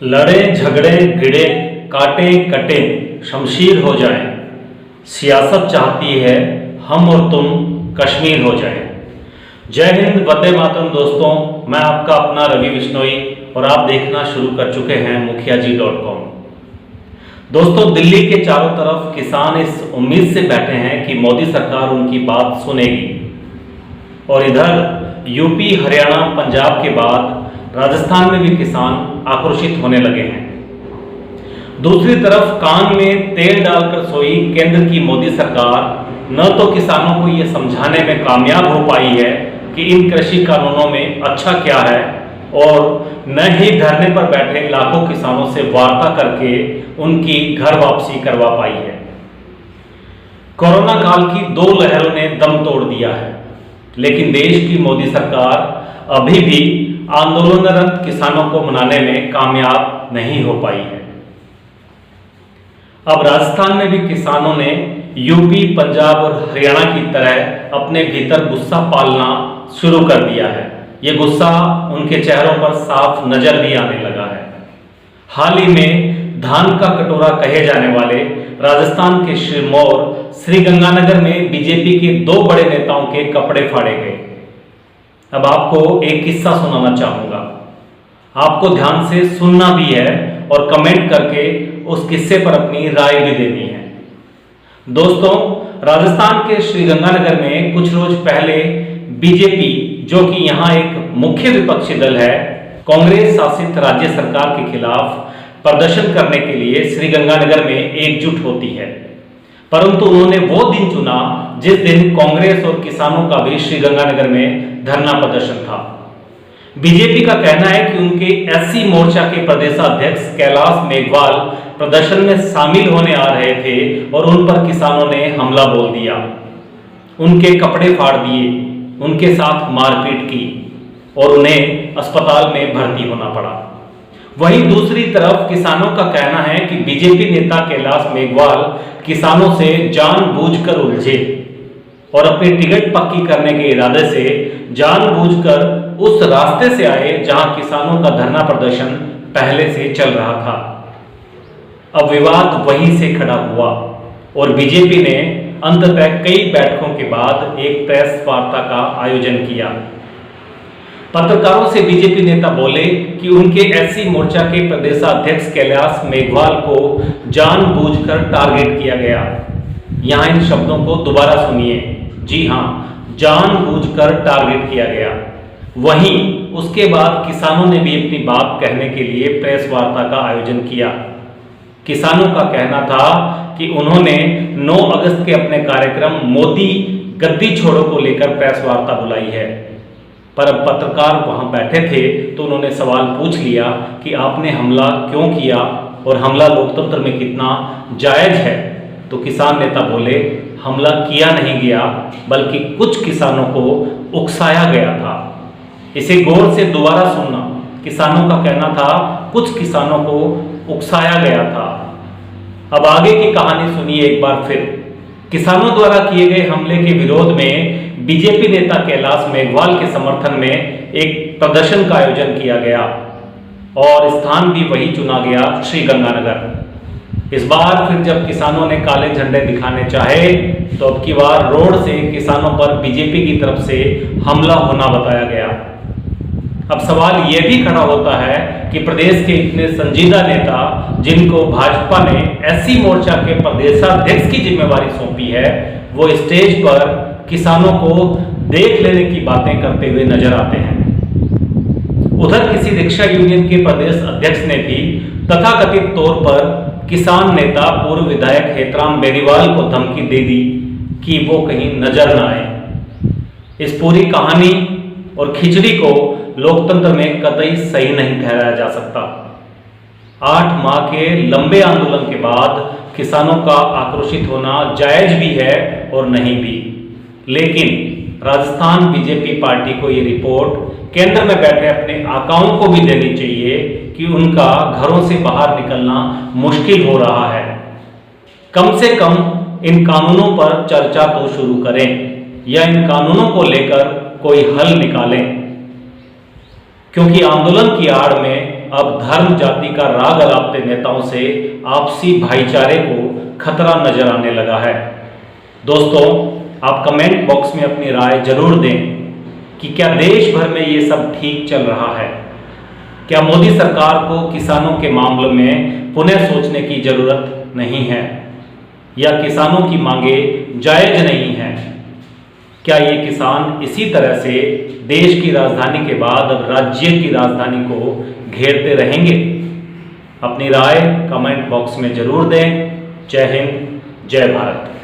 लड़े झगड़े भिड़े काटे कटे शमशीर हो जाएं। सियासत चाहती है हम और तुम कश्मीर हो जाएं। जय हिंद, वंदे मातरम। दोस्तों, मैं आपका अपना रवि बिश्नोई और आप देखना शुरू कर चुके हैं मुखियाजी.com। दोस्तों, दिल्ली के चारों तरफ किसान इस उम्मीद से बैठे हैं कि मोदी सरकार उनकी बात सुनेगी और इधर यूपी, हरियाणा, पंजाब के बाद राजस्थान में भी किसान आक्रोशित होने लगे हैं। दूसरी तरफ कान में तेल डालकर सोई केंद्र की मोदी सरकार न तो किसानों को यह समझाने में कामयाब हो पाई है कि इन कृषि कानूनों में अच्छा क्या है और न ही धरने पर बैठे लाखों किसानों से वार्ता करके उनकी घर वापसी करवा पाई है। कोरोना काल की दो लहरों ने दम तोड़ दिया है, लेकिन देश की मोदी सरकार अभी भी आंदोलनरत किसानों को मनाने में कामयाब नहीं हो पाई है। अब राजस्थान में भी किसानों ने यूपी, पंजाब और हरियाणा की तरह अपने भीतर गुस्सा पालना शुरू कर दिया है। ये गुस्सा उनके चेहरों पर साफ नजर भी आने लगा है। हाल ही में धान का कटोरा कहे जाने वाले राजस्थान के सिरमौर श्रीगंगानगर में बीजेपी के दो बड़े नेताओं के कपड़े फाड़े गए। अब आपको एक किस्सा सुनाना चाहूंगा। आपको ध्यान से सुनना भी है और कमेंट करके उस किस्से पर अपनी राय भी देनी है। दोस्तों, राजस्थान के श्रीगंगानगर में कुछ रोज पहले बीजेपी, जो कि यहां एक मुख्य विपक्षी दल है, कांग्रेस शासित राज्य सरकार के खिलाफ प्रदर्शन करने के लिए श्रीगंगानगर में एकजुट होती है। परंतु उन्होंने वो दिन चुना जिस दिन कांग्रेस और किसानों का भी श्रीगंगानगर में धरना प्रदर्शन था। बीजेपी का कहना है कि उनके एससी मोर्चा के प्रदेशाध्यक्ष कैलाश मेघवाल प्रदर्शन में शामिल होने आ रहे थे और उन पर किसानों ने हमला बोल दिया, उनके कपड़े फाड़ दिए, उनके साथ मारपीट की और उन्हें अस्पताल में भर्ती होना पड़ा। वहीं दूसरी तरफ किसानों का कहना है कि बीजेपी नेता कैलाश मेघवाल किसानों से जानबूझकर उलझे और अपनी टिकट पक्की करने के इरादे से जानबूझकर उस रास्ते से आए जहां किसानों का धरना प्रदर्शन पहले से चल रहा था। अब विवाद वहीं से खड़ा हुआ और बीजेपी ने अंततः कई बैठकों के बाद एक प्रेस वार्ता का आयोजन किया। पत्रकारों से बीजेपी नेता बोले कि उनके एससी मोर्चा के प्रदेशाध्यक्ष कैलाश मेघवाल को जानबूझकर टारगेट किया गया। यहां इन शब्दों को दोबारा सुनिए। जी हां, जानबूझकर टारगेट किया गया। वहीं उसके बाद किसानों ने भी अपनी बात कहने के लिए प्रेस वार्ता का आयोजन किया। किसानों का कहना था कि उन्होंने 9 अगस्त के अपने कार्यक्रम मोदी गद्दी छोड़ो को लेकर प्रेस वार्ता बुलाई है, पर अब पत्रकार वहां बैठे थे तो उन्होंने सवाल पूछ लिया कि आपने हमला क्यों किया और हमला लोकतंत्र में कितना जायज है। तो किसान नेता बोले, हमला किया नहीं गया, बल्कि कुछ किसानों को उकसाया गया था। इसे गौर से दोबारा सुनना। किसानों का कहना था कुछ किसानों को उकसाया गया था। अब आगे की कहानी सुनिए एक बार फिर। किसानों द्वारा किए गए हमले के विरोध में बीजेपी नेता कैलाश मेघवाल के समर्थन में एक प्रदर्शन का आयोजन किया गया और स्थान भी वही चुना गया, श्रीगंगानगर। इस बार फिर जब किसानों ने काले झंडे दिखाने चाहे तो अब की बार रोड से किसानों पर बीजेपी की तरफ से हमला होना बताया गया। अब सवाल यह भी खड़ा होता है कि प्रदेश के इतने संजीदा नेता, जिनको भाजपा ने एससी मोर्चा के प्रदेशाध्यक्ष की जिम्मेवारी सौंपी है, वो स्टेज पर किसानों को देख लेने की बातें करते हुए नजर आते हैं। उधर किसी रिक्शा यूनियन के प्रदेश अध्यक्ष ने भी तथाकथित तौर पर किसान नेता पूर्व विधायक हेतराम बेनीवाल को धमकी दे दी कि वो कहीं नजर न आए। इस पूरी कहानी और खिचड़ी को लोकतंत्र में कतई सही नहीं ठहराया जा सकता। 8 माह के लंबे आंदोलन के बाद किसानों का आक्रोशित होना जायज भी है और नहीं भी, लेकिन राजस्थान बीजेपी पार्टी को ये रिपोर्ट केंद्र में बैठे अपने आकाओं को भी देनी चाहिए कि उनका घरों से बाहर निकलना मुश्किल हो रहा है। कम से कम इन कानूनों पर चर्चा तो शुरू करें या इन कानूनों को लेकर कोई हल निकालें, क्योंकि आंदोलन की आड़ में अब धर्म जाति का राग अलापते नेताओं से आपसी भाईचारे को खतरा नजर आने लगा है। दोस्तों, आप कमेंट बॉक्स में अपनी राय जरूर दें कि क्या देश भर में ये सब ठीक चल रहा है? क्या मोदी सरकार को किसानों के मामलों में पुनः सोचने की जरूरत नहीं है, या किसानों की मांगे जायज नहीं है? क्या ये किसान इसी तरह से देश की राजधानी के बाद अब राज्य की राजधानी को घेरते रहेंगे? अपनी राय कमेंट बॉक्स में जरूर दें। जय हिंद, जय भारत।